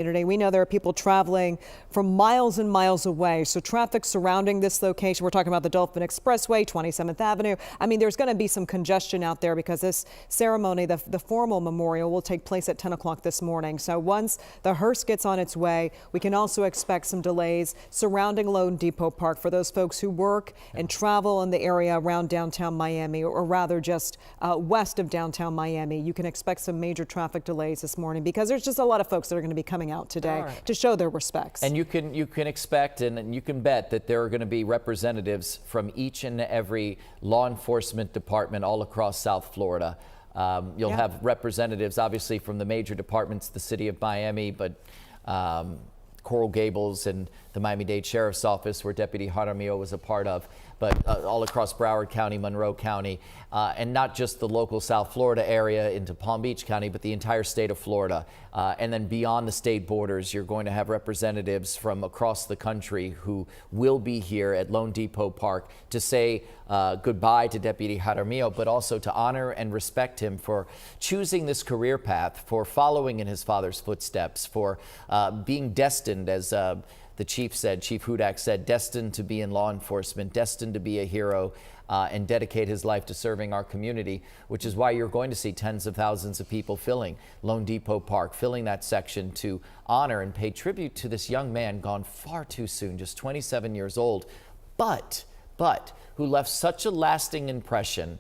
We know there are people traveling from miles and miles away. So traffic surrounding this location, we're talking about the Dolphin Expressway, 27th Avenue. I mean, there's going to be some congestion out there because this ceremony, the formal memorial, will take place at 10 o'clock this morning. So once the hearse gets on its way, we can also expect some delays surrounding LoanDepot Park for those folks who work and travel in the area around downtown Miami, or rather just west of downtown Miami. You can expect some major traffic delays this morning because there's just a lot of folks that are going to be coming out today to show their respects. And you can expect and you can bet that there are going to be representatives from each and every law enforcement department all across South Florida. You'll have representatives obviously from the major departments, the city of Miami, but Coral Gables and the Miami-Dade Sheriff's Office, where Deputy Jaramillo was a part of, but all across Broward County, Monroe County, and not just the local South Florida area into Palm Beach County, but the entire state of Florida. And then beyond the state borders, you're going to have representatives from across the country who will be here at LoanDepot Park to say goodbye to Deputy Jaramillo, but also to honor and respect him for choosing this career path, for following in his father's footsteps, for being destined, as the chief Hudak said, destined to be in law enforcement, destined to be a hero, and dedicate his life to serving our community, which is why you're going to see tens of thousands of people filling LoanDepot Park, filling that section to honor and pay tribute to this young man gone far too soon, just 27 years old, but who left such a lasting impression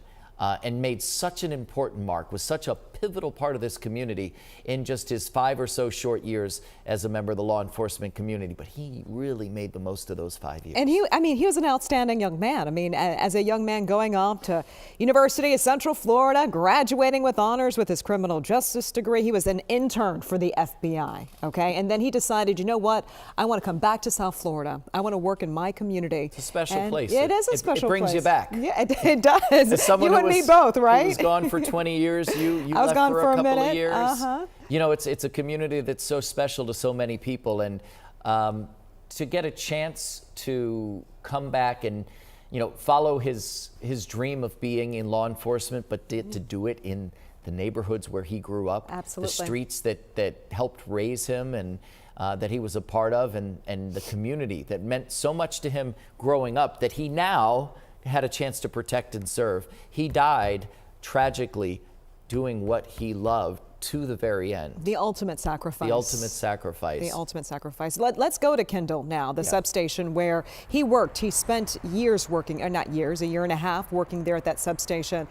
and made such an important mark, was such a pivotal part of this community in just his 5 or so short years as a member of the law enforcement community. But he really made the most of those 5 years. And he was an outstanding young man. I mean, as a young man going off to University of Central Florida, graduating with honors with his criminal justice degree, he was an intern for the FBI, okay? And then he decided, you know what? I want to come back to South Florida. I want to work in my community. It's a special place. It is a special place. It brings you back. Yeah, it does. You and me both, right? He was gone for 20 years. You I was gone for a couple minute. of years. You know, it's a community that's so special to so many people, and to get a chance to come back and, you know, follow his dream of being in law enforcement, but to do it in the neighborhoods where he grew up, absolutely, the streets that helped raise him and that he was a part of, and the community that meant so much to him growing up that he now had a chance to protect and serve. He died tragically doing what he loved to the very end. The ultimate sacrifice. The ultimate sacrifice. The ultimate sacrifice. Let's go to Kendall now, the substation where he worked. He spent years working, or not years, a year and a half working there at that substation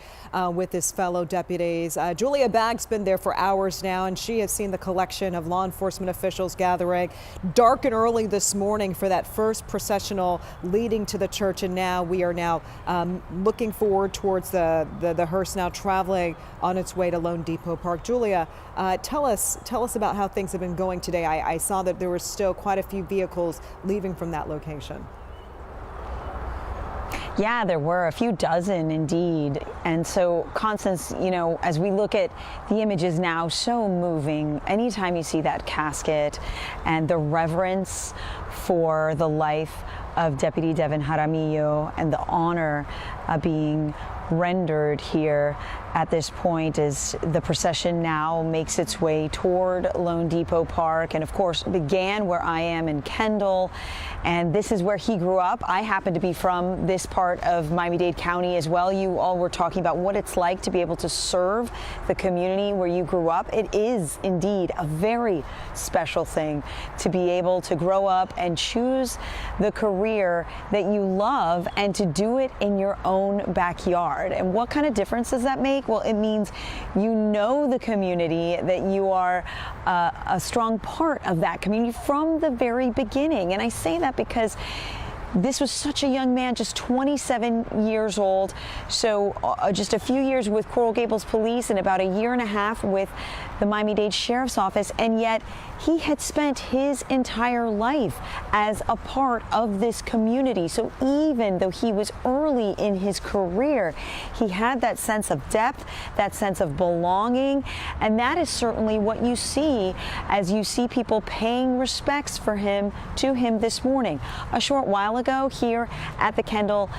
with his fellow deputies. Julia Bagg's been there for hours now, and she has seen the collection of law enforcement officials gathering dark and early this morning for that first processional leading to the church. And now we are now looking forward towards the hearse now traveling on its way to LoanDepot Park. Julia, tell us about how things have been going today. I saw that there were still quite a few vehicles leaving from that location. Yeah, there were a few dozen indeed. And so, Constance, you know, as we look at the images now, so moving. Anytime you see that casket and the reverence for the life of Deputy Devin Jaramillo and the honor being rendered here at this point as the procession now makes its way toward LoanDepot Park, and of course began where I am in Kendall, and this is where he grew up. I happen to be from this part of Miami-Dade County as well. You all were talking about what it's like to be able to serve the community where you grew up. It is indeed a very special thing to be able to grow up and choose the career that you love and to do it in your own backyard. And what kind of difference does that make? Well, it means you know the community, that you are a strong part of that community from the very beginning. And I say that because this was such a young man, just 27 years old. So just a few years with Coral Gables Police and about a year and a half with the Miami-Dade Sheriff's Office. And yet he had spent his entire life as a part of this community. So even though he was early in his career, he had that sense of depth, that sense of belonging. And that is certainly what you see as you see people paying respects to him this morning. A short while ago here at the Kendall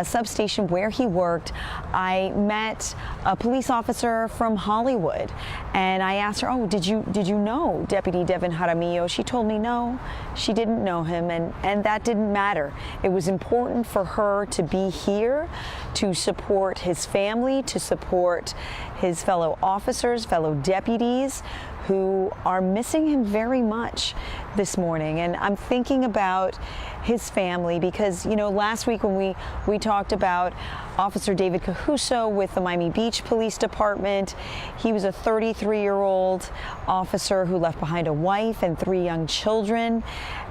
substation where he worked. I met a police officer from Hollywood, and I asked her, "Oh, did you know Deputy Devin Jaramillo?" She told me no, she didn't know him, and that didn't matter. It was important for her to be here to support his family, to support his fellow officers, fellow deputies who are missing him very much this morning. And I'm thinking about his family because, you know, last week when we talked about Officer David Cahuso with the Miami Beach Police Department, he was a 33-year-old officer who left behind a wife and 3 young children.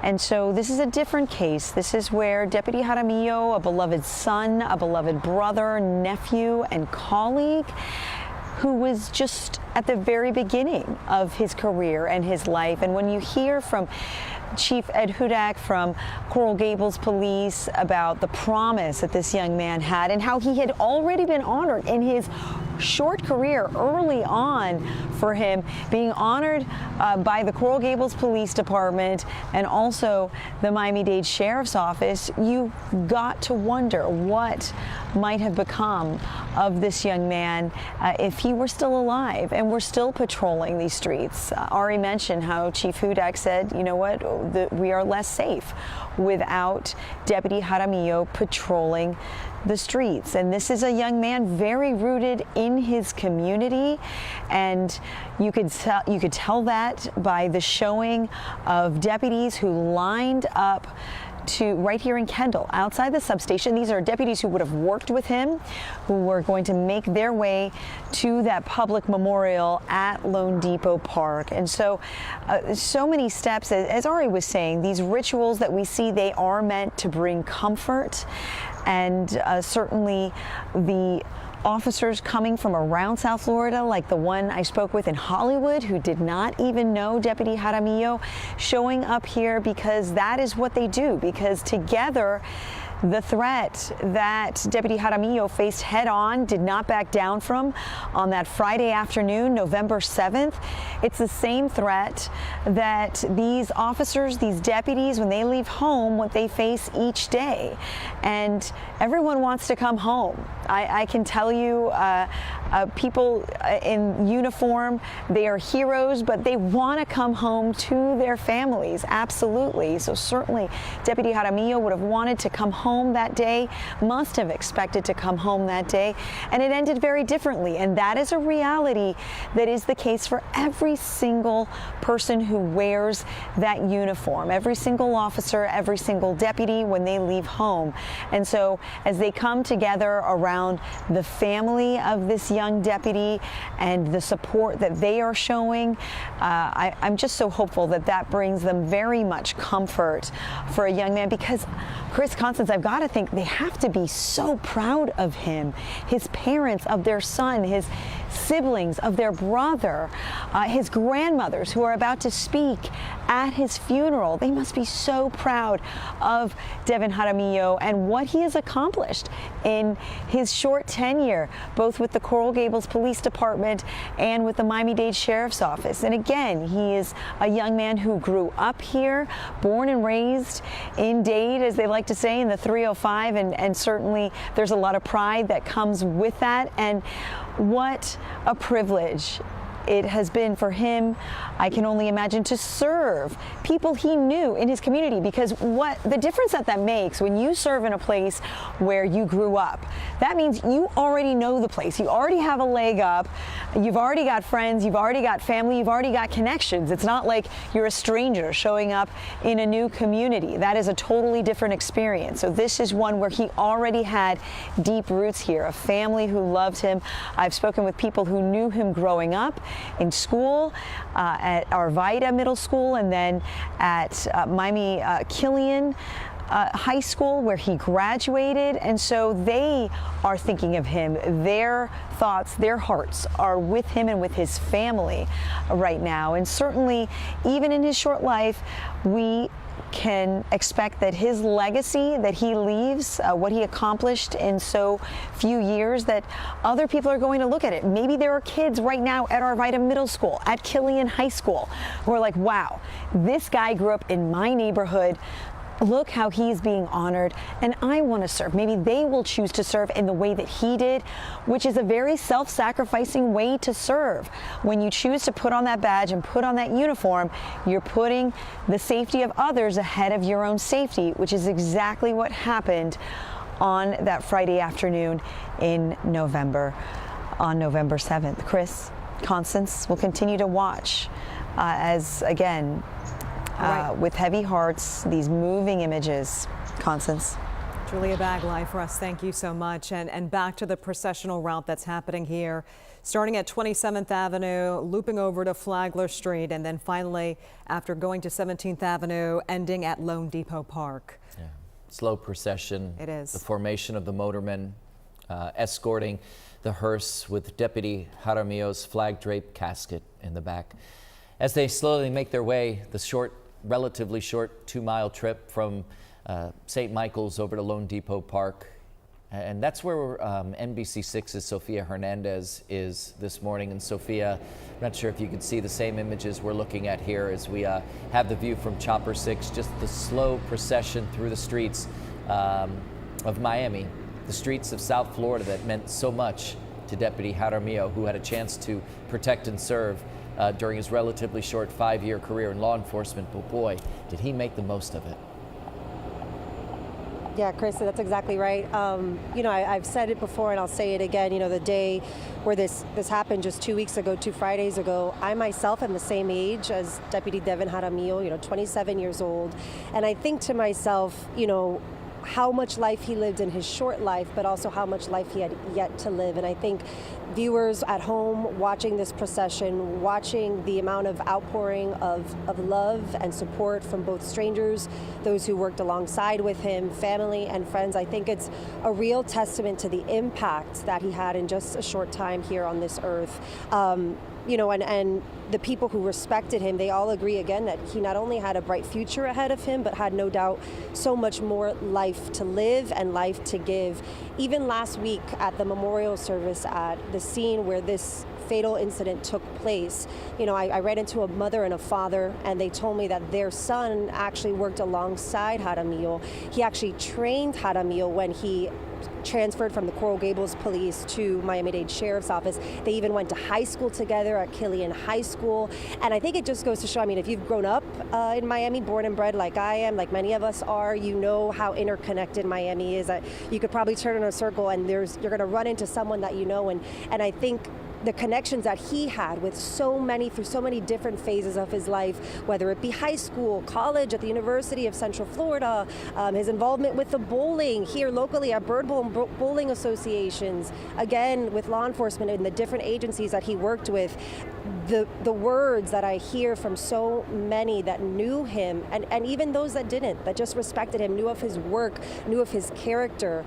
And so this is a different case. This is where Deputy Jaramillo, a beloved son, a beloved brother, nephew, and colleague, who was just at the very beginning of his career and his life. And when you hear from Chief Ed Hudak from Coral Gables Police about the promise that this young man had and how he had already been honored in his short career early on, for him being honored by the Coral Gables Police Department and also the Miami-Dade Sheriff's Office, you got to wonder what might have become of this young man if he were still alive and were still patrolling these streets. Ari mentioned how Chief Hudak said, you know what, we are less safe without Deputy Jaramillo patrolling the streets. And this is a young man very rooted in his community, and you could tell that by the showing of deputies who lined up to right here in Kendall outside the substation. These are deputies who would have worked with him, who were going to make their way to that public memorial at LoanDepot Park. And so so many steps, as Ari was saying, these rituals that we see, they are meant to bring comfort. And certainly the officers coming from around South Florida, like the one I spoke with in Hollywood, who did not even know Deputy Jaramillo, showing up here because that is what they do, because together the threat that Deputy Jaramillo faced head on, did not back down from on that Friday afternoon, November 7th. It's the same threat that these officers, these deputies, when they leave home, what they face each day. And everyone wants to come home. I can tell you, people in uniform, they are heroes, but they want to come home to their families, absolutely. So certainly Deputy Jaramillo would have wanted to come home that day, must have expected to come home that day, and it ended very differently. And that is a reality that is the case for every single person who wears that uniform, every single officer, every single deputy when they leave home. And so as they come together around the family of this young deputy and the support that they are showing, I'm just so hopeful that that brings them very much comfort for a young man, because Chris, Constance, I've got to think they have to be so proud of him, his parents, of their son, his siblings, of their brother, his grandmothers who are about to speak at his funeral. They must be so proud of Devin Jaramillo and what he has accomplished in his short tenure, both with the Coral Gables Police Department and with the Miami-Dade Sheriff's Office. And again, he is a young man who grew up here, born and raised in Dade, as they like to say, in the 305, and certainly there's a lot of pride that comes with that. And what a privilege it has been for him, I can only imagine, to serve people he knew in his community, because what the difference that makes when you serve in a place where you grew up, that means you already know the place. You already have a leg up. You've already got friends. You've already got family. You've already got connections. It's not like you're a stranger showing up in a new community. That is a totally different experience. So this is one where he already had deep roots here, a family who loved him. I've spoken with people who knew him growing up in school, at Arvida Middle School, and then at Miami Killian High School, where he graduated. And so they are thinking of him. Their thoughts, their hearts are with him and with his family right now. And certainly, even in his short life, we can expect that his legacy that he leaves, what he accomplished in so few years, that other people are going to look at it. Maybe there are kids right now at Arvida Middle School, at Killian High School, who are like, wow, this guy grew up in my neighborhood. look how he's being honored, and I want to serve. Maybe they will choose to serve in the way that he did, which is a very self-sacrificing way to serve. When you choose to put on that badge and put on that uniform, you're putting the safety of others ahead of your own safety, which is exactly what happened on that Friday afternoon in November, on November 7th. Chris, Constance, will continue to watch as, again, with heavy hearts, these moving images. Constance. Julia Bagley for us, thank you so much. And back to the processional route that's happening here, starting at 27th Avenue, looping over to Flagler Street, and then finally, after going to 17th Avenue, ending at LoanDepot Park. Yeah. Slow procession. It is. The formation of the motormen escorting the hearse with Deputy Jaramillo's flag-draped casket in the back. As they slowly make their way, the relatively short 2-mile trip from St. Michael's over to LoanDepot Park. And that's where NBC6's Sofia Hernandez is this morning. And Sofia, I'm not sure if you can see the same images we're looking at here as we have the view from Chopper 6, just the slow procession through the streets of Miami, the streets of South Florida that meant so much to Deputy Jaramillo, who had a chance to protect and serve during his relatively short 5-year career in law enforcement, but boy, did he make the most of it. Yeah, Chris, that's exactly right. You know, I've said it before and I'll say it again, you know, the day where this happened just 2 weeks ago, 2 Fridays ago, I myself am the same age as Deputy Devin Jaramillo, you know, 27 years old. And I think to myself, you know, how much life he lived in his short life, but also how much life he had yet to live. And I think viewers at home watching this procession, watching the amount of outpouring of love and support from both strangers, those who worked alongside with him, family and friends, I think it's a real testament to the impact that he had in just a short time here on this earth. You know, and the people who respected him, they all agree again that he not only had a bright future ahead of him, but had no doubt so much more life to live and life to give. Even last week at the memorial service at the scene where this fatal incident took place, you know, I ran into a mother and a father, and they told me that their son actually worked alongside Jaramillo. He actually trained Jaramillo when he transferred from the Coral Gables Police to Miami-Dade Sheriff's Office. They even went to high school together at Killian High School. And I think it just goes to show, I mean, if you've grown up in Miami, born and bred like I am, like many of us are, you know how interconnected Miami is. You could probably turn in a circle and you're going to run into someone that you know. And I think the connections that he had with through so many different phases of his life, whether it be high school, college, at the University of Central Florida, his involvement with the bowling here locally at Bird Bowl and bowling associations, again with law enforcement and the different agencies that he worked with. The words that I hear from so many that knew him, and even those that didn't, that just respected him, knew of his work, knew of his character,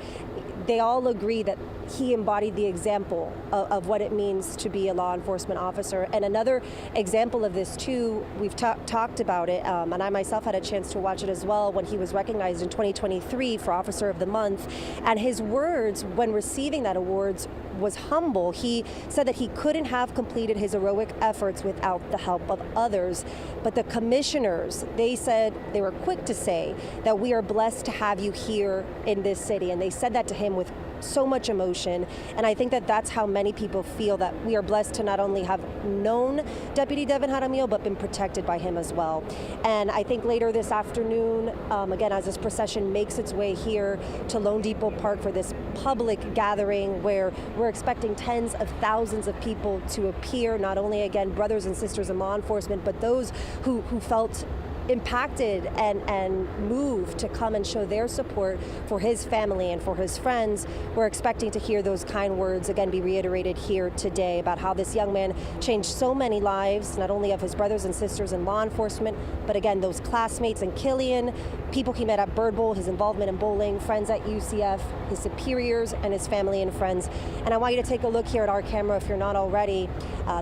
they all agree that he embodied the example of what it means to be a law enforcement officer. And another example of this too, we've talked about it, and I myself had a chance to watch it as well when he was recognized in 2023 for Officer of the Month. And his words when receiving that award was humble. He said that he couldn't have completed his heroic efforts without the help of others. But the commissioners, they said, they were quick to say that we are blessed to have you here in this city. And they said that to him with so much emotion, and I think that that's how many people feel, that we are blessed to not only have known Deputy Devin Jaramillo, but been protected by him as well. And I think later this afternoon, again, as this procession makes its way here to LoanDepot Park for this public gathering where we're expecting tens of thousands of people to appear, not only, again, brothers and sisters in law enforcement, but those who felt impacted and moved to come and show their support for his family and for his friends. We're expecting to hear those kind words again be reiterated here today about how this young man changed so many lives, not only of his brothers and sisters in law enforcement, but again, those classmates in Killian, people he met at Bird Bowl, his involvement in bowling, friends at UCF, his superiors, and his family and friends. And I want you to take a look here at our camera if you're not already.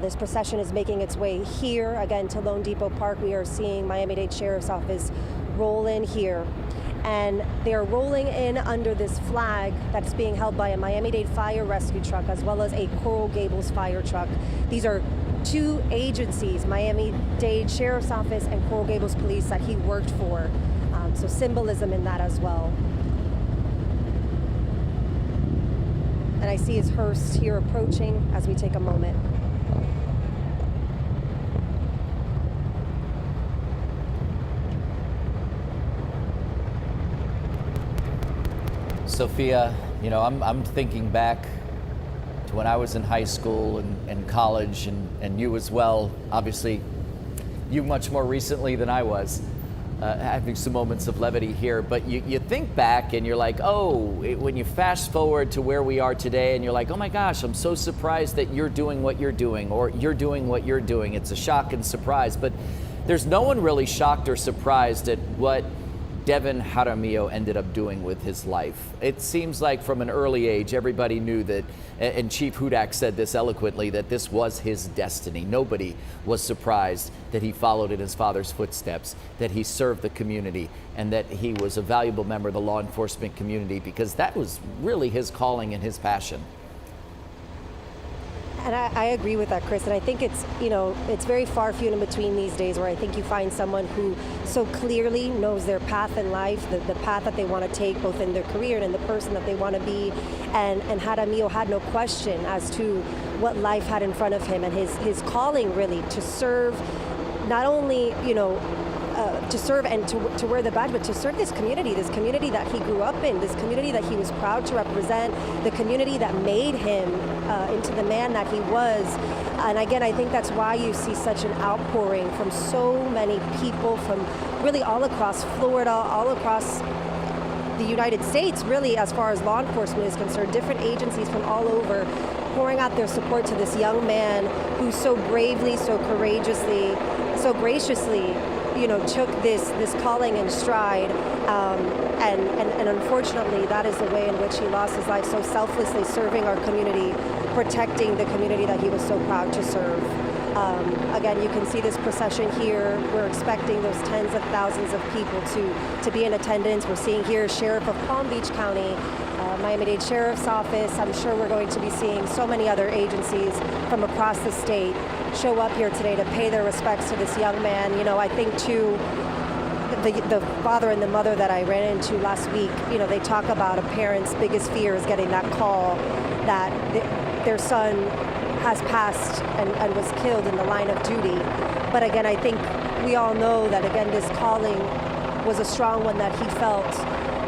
This procession is making its way here, again, to LoanDepot Park. We are seeing Miami-Dade Sheriff's Office roll in here. And they're rolling in under this flag that's being held by a Miami-Dade fire rescue truck as well as a Coral Gables fire truck. These are two agencies, Miami-Dade Sheriff's Office and Coral Gables Police, that he worked for. So symbolism in that as well. And I see his hearse here approaching as we take a moment. Sophia, you know, I'm thinking back to when I was in high school and college, and you as well. Obviously, you much more recently than I was, having some moments of levity here. But you think back and you're like, when you fast forward to where we are today, and you're like, oh my gosh, I'm so surprised that you're doing what you're doing, or you're doing what you're doing. It's a shock and surprise. But there's no one really shocked or surprised at what Devin Jaramillo ended up doing with his life. It seems like from an early age, everybody knew that, and Chief Hudak said this eloquently, that this was his destiny. Nobody was surprised that he followed in his father's footsteps, that he served the community, and that he was a valuable member of the law enforcement community, because that was really his calling and his passion. And I agree with that, Chris. And I think it's, it's very far few in between these days where I think you find someone who so clearly knows their path in life, the path that they want to take, both in their career and in the person that they want to be. And Jaramillo had no question as to what life had in front of him, and his calling really to serve, not only, to serve and to wear the badge, but to serve this community that he grew up in, this community that he was proud to represent, the community that made him into the man that he was. And again, I think that's why you see such an outpouring from so many people from really all across Florida, all across the United States, really, as far as law enforcement is concerned, different agencies from all over pouring out their support to this young man who so bravely, so courageously, so graciously took this calling in stride, and unfortunately that is the way in which he lost his life, so selflessly serving our community, protecting the community that he was so proud to serve. Again, you can see this procession here. We're expecting those tens of thousands of people to be in attendance. We're seeing here Sheriff of Palm Beach County, Miami-Dade Sheriff's Office. I'm sure we're going to be seeing so many other agencies from across the state show up here today to pay their respects to this young man. I think too, the father and the mother that I ran into last week, they talk about a parent's biggest fear is getting that call that their son has passed and was killed in the line of duty. But again, I think we all know that, again, this calling was a strong one that he felt.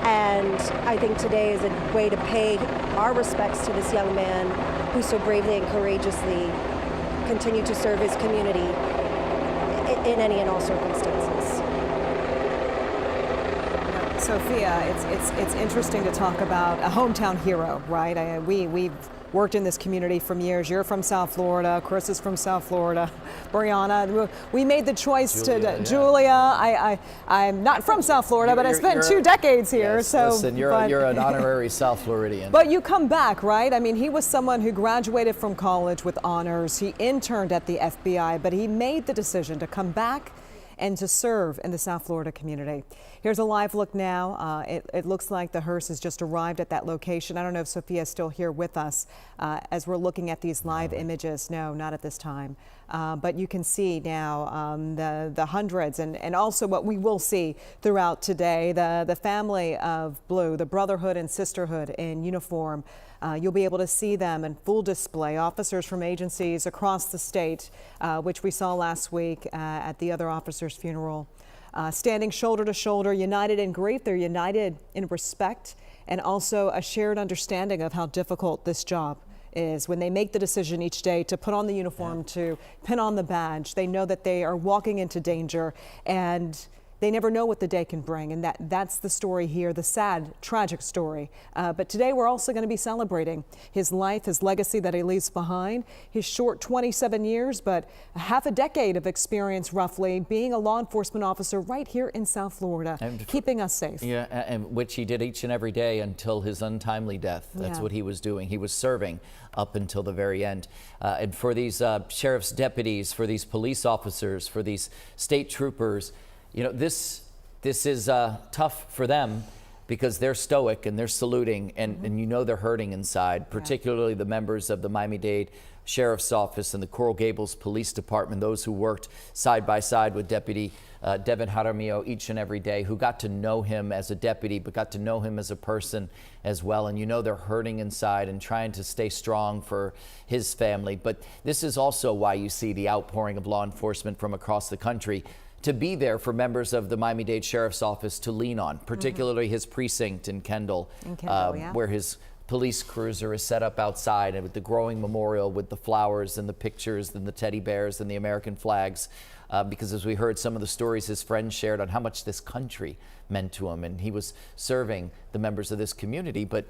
And I think today is a way to pay our respects to this young man who so bravely and courageously continued to serve his community in any and all circumstances. Sophia, it's interesting to talk about a hometown hero, right? We've worked in this community for years. You're from South Florida. Chris is from South Florida. Brianna, we made the choice Julia. I'm not from South Florida, but I spent 2 decades here. Yes, so listen, you're an honorary South Floridian. But you come back, right? I mean, he was someone who graduated from college with honors. He interned at the FBI, but he made the decision to come back and to serve in the South Florida community. Here's a live look now. It looks like the hearse has just arrived at that location. I don't know if Sophia is still here with us as we're looking at these live images. No, not at this time. But you can see now the hundreds and also what we will see throughout today, the family of blue, the brotherhood and sisterhood in uniform. You'll be able to see them in full display. Officers from agencies across the state, which we saw last week at the other officer's funeral, standing shoulder to shoulder, united in grief. They're united in respect and also a shared understanding of how difficult this job is. When they make the decision each day to put on the uniform, to pin on the badge, they know that they are walking into danger, and they never know what the day can bring, and that's the story here, the sad, tragic story. But today we're also going to be celebrating his life, his legacy that he leaves behind, his short 27 years, but half a decade of experience roughly being a law enforcement officer right here in South Florida, keeping us safe. Yeah, and which he did each and every day until his untimely death. That's what he was doing. He was serving up until the very end. And for these sheriff's deputies, for these police officers, for these state troopers, this is tough for them because they're stoic and they're saluting and they're hurting inside, particularly the members of the Miami-Dade Sheriff's Office and the Coral Gables Police Department, those who worked side by side with Deputy Devin Jaramillo each and every day, who got to know him as a deputy, but got to know him as a person as well. And you know they're hurting inside and trying to stay strong for his family. But this is also why you see the outpouring of law enforcement from across the country to be there for members of the Miami-Dade Sheriff's Office to lean on, particularly his precinct in Kendall, where his police cruiser is set up outside, and with the growing memorial with the flowers and the pictures and the teddy bears and the American flags. Because as we heard some of the stories his friends shared on how much this country meant to him, and he was serving the members of this community. But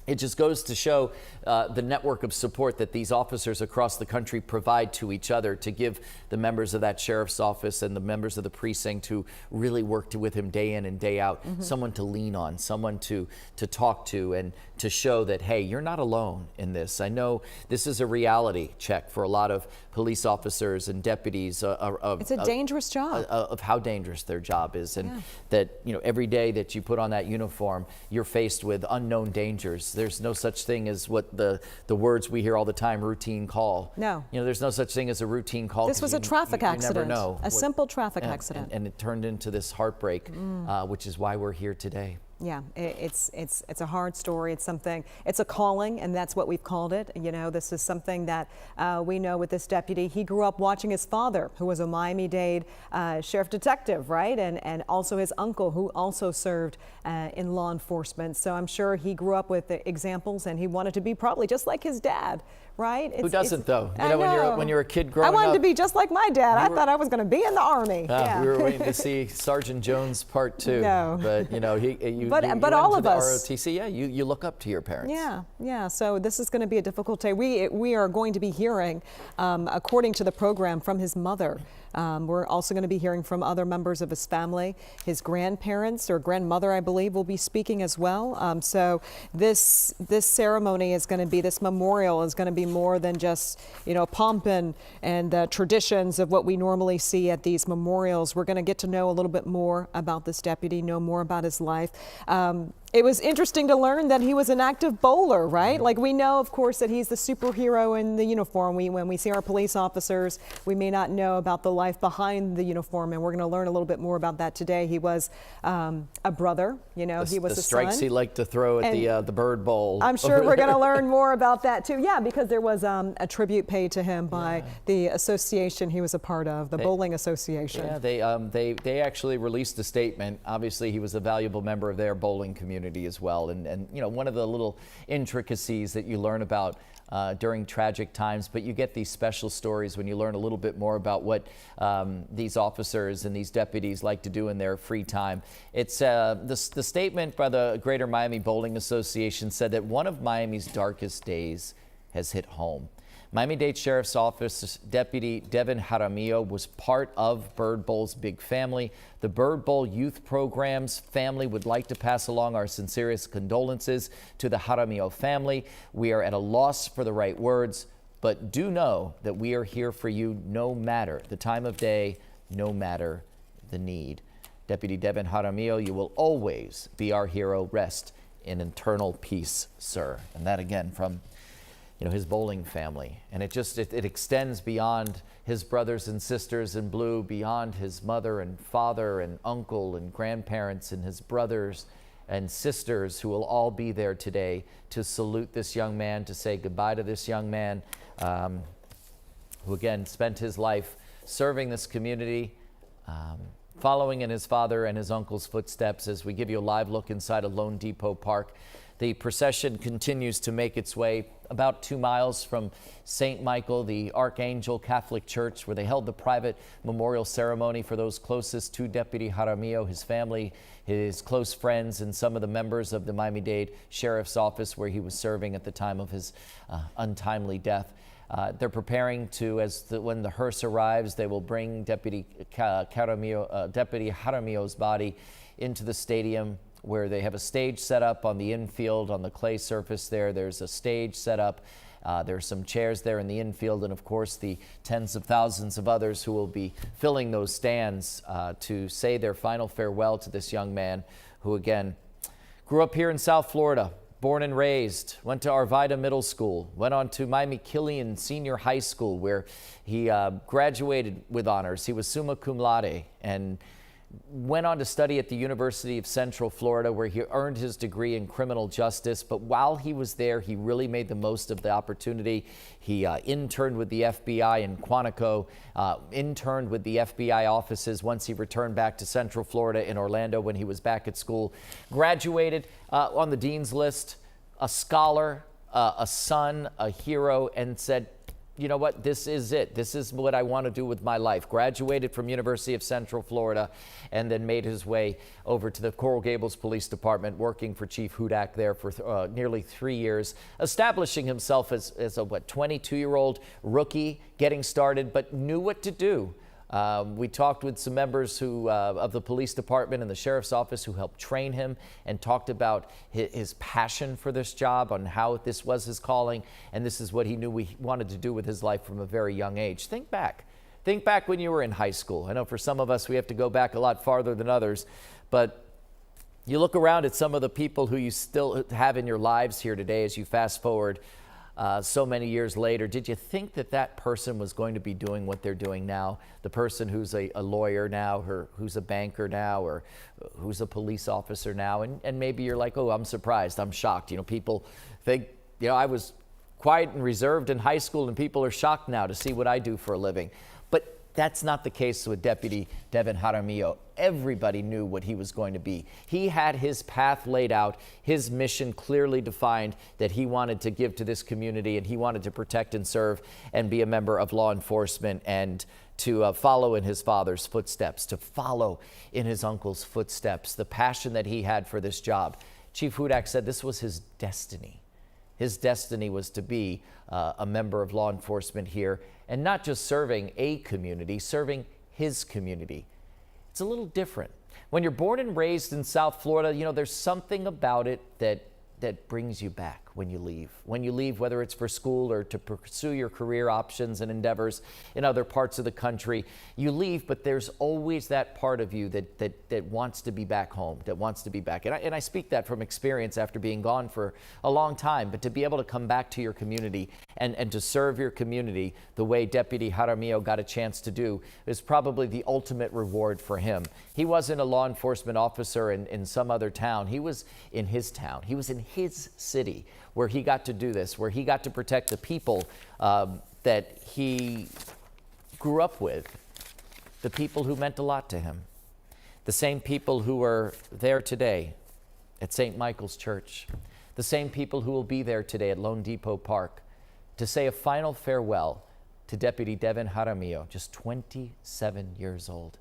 it just goes to show the network of support that these officers across the country provide to each other, to give the members of that sheriff's office and the members of the precinct who really worked with him day in and day out, someone to lean on, someone to talk to, and to show that, hey, you're not alone in this. I know this is a reality check for a lot of police officers and deputies. It's a dangerous job. Of how dangerous their job is, and that, you know, every day that you put on that uniform, you're faced with unknown dangers. There's no such thing as what the words we hear all the time, routine call. No. You know, there's no such thing as a routine call. This was a traffic accident. You never know. A simple traffic accident. And it turned into this heartbreak, which is why we're here today. Yeah, it's a hard story. It's something, it's a calling, and that's what we've called it. You know, this is something that we know with this deputy. He grew up watching his father, who was a Miami-Dade sheriff detective, right? And also his uncle, who also served in law enforcement. So I'm sure he grew up with the examples, and he wanted to be probably just like his dad. Right? Who doesn't, though? You know, when you're a kid growing up. I wanted to be just like my dad. I thought I was going to be in the Army. We were waiting to see Sergeant Jones Part 2. No. But, you know, but all of us. ROTC, yeah, you look up to your parents. Yeah. So this is going to be a difficult day. We are going to be hearing, according to the program, from his mother. We're also going to be hearing from other members of his family. His grandparents or grandmother, I believe, will be speaking as well. So this ceremony is going to be, this memorial is going to be more than just, you know, pomp and the traditions of what we normally see at these memorials. We're going to get to know a little bit more about this deputy, know more about his life. It was interesting to learn that he was an active bowler, right? Like, we know, of course, that he's the superhero in the uniform. When we see our police officers, we may not know about the life behind the uniform, and we're going to learn a little bit more about that today. He was a brother, you know, he was a son. The strikes he liked to throw at the Bird Bowl. I'm sure we're going to learn more about that too. Yeah, because there was a tribute paid to him by the association he was a part of, the Bowling Association. Yeah, they actually released a statement. Obviously, he was a valuable member of their bowling community as well, and you know, one of the little intricacies that you learn about during tragic times, but you get these special stories when you learn a little bit more about what these officers and these deputies like to do in their free time. It's the statement by the Greater Miami Bowling Association said that one of Miami's darkest days has hit home. Miami-Dade Sheriff's Office Deputy Devin Jaramillo was part of Bird Bowl's big family. The Bird Bowl Youth Program's family would like to pass along our sincerest condolences to the Jaramillo family. We are at a loss for the right words, but do know that we are here for you no matter the time of day, no matter the need. Deputy Devin Jaramillo, you will always be our hero. Rest in eternal peace, sir. And that again from his bowling family. And it extends beyond his brothers and sisters in blue, beyond his mother and father and uncle and grandparents and his brothers and sisters who will all be there today to salute this young man, to say goodbye to this young man who again spent his life serving this community, following in his father and his uncle's footsteps. As we give you a live look inside of LoanDepot Park, the procession continues to make its way about 2 miles from St. Michael, the Archangel Catholic Church, where they held the private memorial ceremony for those closest to Deputy Jaramillo, his family, his close friends, and some of the members of the Miami-Dade Sheriff's Office where he was serving at the time of his untimely death. They're preparing to, when the hearse arrives, they will bring Deputy Jaramillo's body into the stadium, where they have a stage set up on the infield, on the clay surface there. There's a stage set up. There's some chairs there in the infield, and of course the tens of thousands of others who will be filling those stands to say their final farewell to this young man who, again, grew up here in South Florida, born and raised, went to Arvida Middle School, went on to Miami Killian Senior High School, where he graduated with honors. He was summa cum laude and went on to study at the University of Central Florida, where he earned his degree in criminal justice. But while he was there, he really made the most of the opportunity. He interned with the FBI in Quantico, interned with the FBI offices once he returned back to Central Florida in Orlando when he was back at school. Graduated on the dean's list, a scholar, a son, a hero, and said, you know what, this is it. This is what I want to do with my life. Graduated from University of Central Florida and then made his way over to the Coral Gables Police Department, working for Chief Hudak there for nearly 3 years, establishing himself as a 22-year-old rookie, getting started, but knew what to do. We talked with some members of the police department and the sheriff's office who helped train him, and talked about his passion for this job, on how this was his calling, and this is what he knew he wanted to do with his life from a very young age. Think back when you were in high school. I know for some of us we have to go back a lot farther than others, but you look around at some of the people who you still have in your lives here today as you fast forward so many years later. Did you think that that person was going to be doing what they're doing now? The person who's a lawyer now, or who's a banker now, or who's a police officer now, and maybe you're like, oh, I'm surprised, I'm shocked. You know, people think, you know, I was quiet and reserved in high school, and people are shocked now to see what I do for a living. But that's not the case with Deputy Devin Jaramillo. Everybody knew what he was going to be. He had his path laid out, his mission clearly defined, that he wanted to give to this community, and he wanted to protect and serve and be a member of law enforcement, and to follow in his father's footsteps, to follow in his uncle's footsteps, the passion that he had for this job. Chief Hudak said this was his destiny. His destiny was to be a member of law enforcement here, and not just serving a community, serving his community. It's a little different. When you're born and raised in South Florida, you know, there's something about it that brings you back when you leave. When you leave, whether it's for school or to pursue your career options and endeavors in other parts of the country, you leave, but there's always that part of you that wants to be back home, that wants to be back. And I speak that from experience after being gone for a long time, but to be able to come back to your community and to serve your community the way Deputy Jaramillo got a chance to do is probably the ultimate reward for him. He wasn't a law enforcement officer in some other town. He was in his town. He was in his city, where he got to do this, where he got to protect the people that he grew up with, the people who meant a lot to him, the same people who are there today at St. Michael's Church, the same people who will be there today at LoanDepot Park to say a final farewell to Deputy Devin Jaramillo, just 27 years old.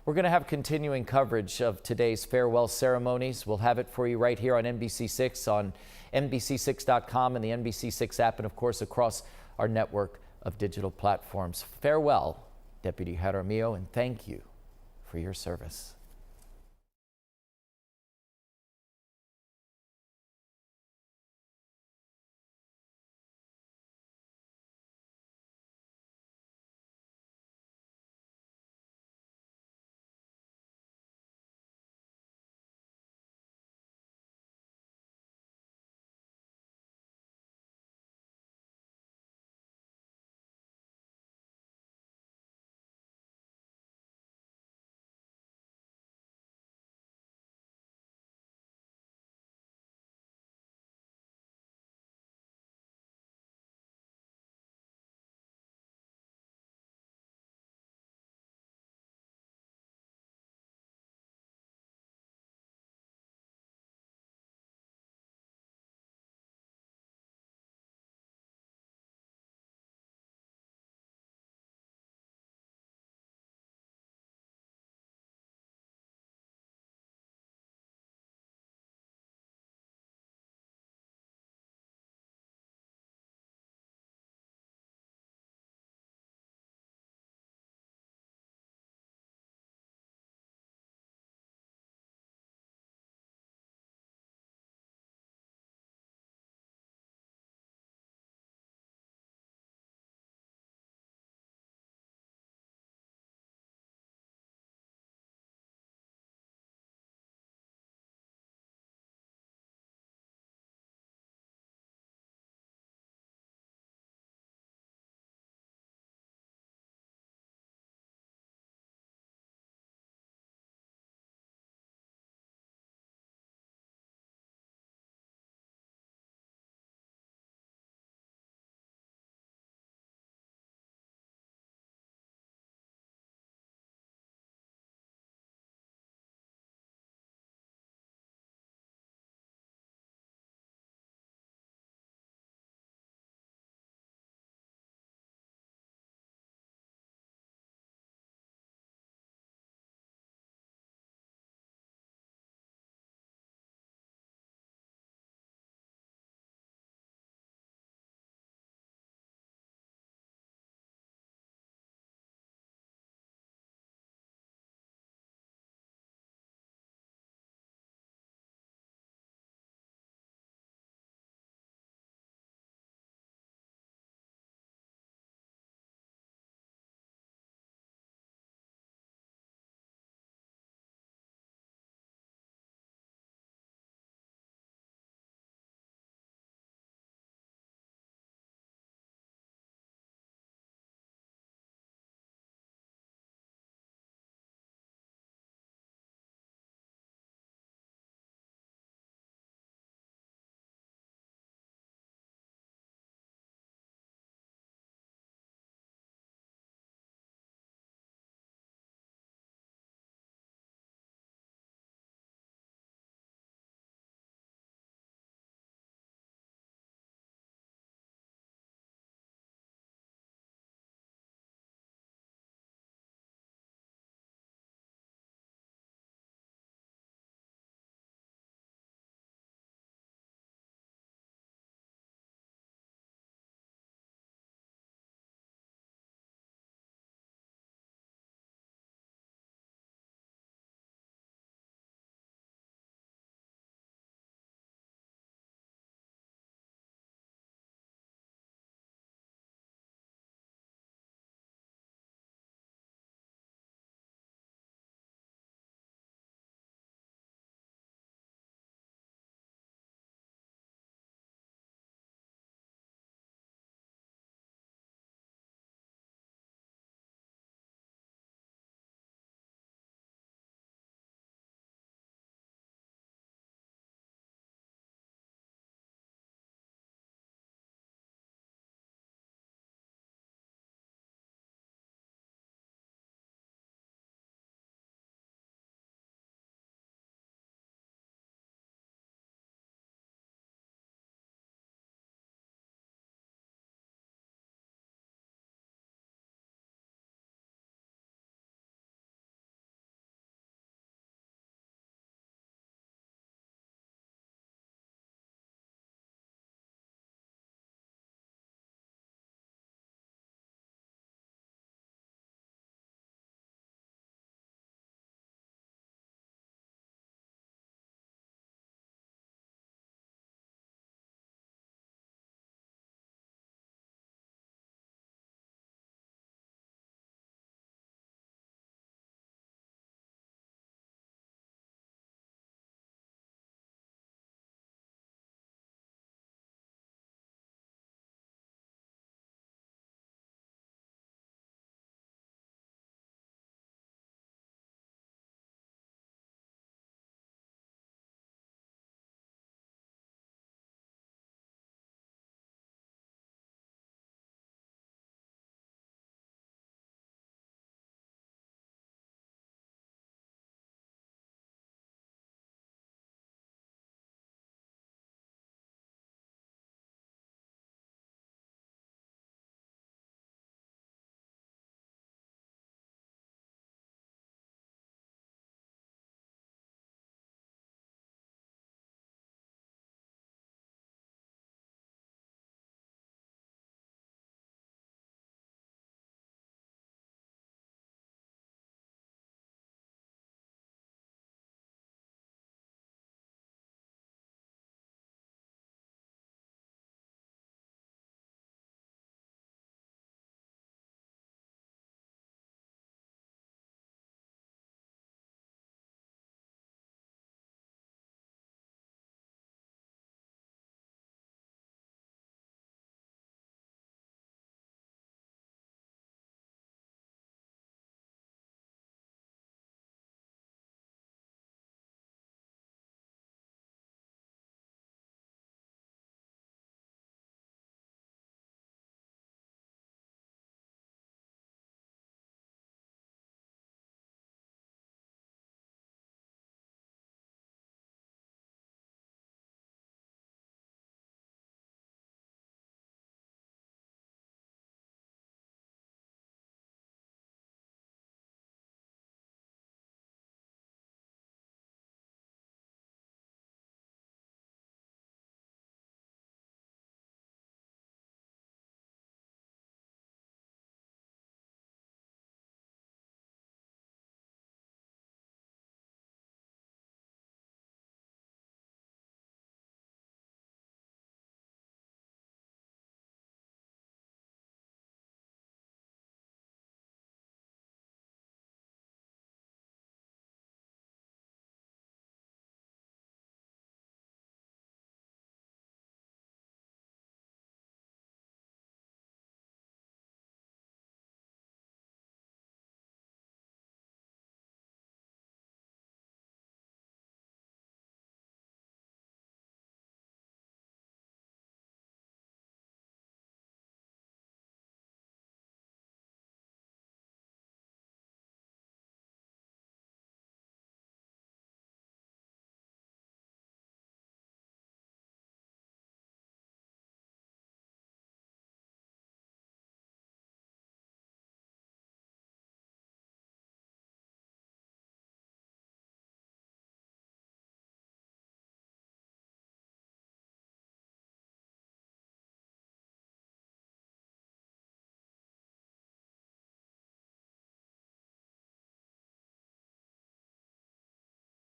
We're going to have continuing coverage of today's farewell ceremonies. We'll have it for you right here on NBC6, on NBC6.com and the NBC6 app, and of course across our network of digital platforms. Farewell, Deputy Jaramillo, and thank you for your service.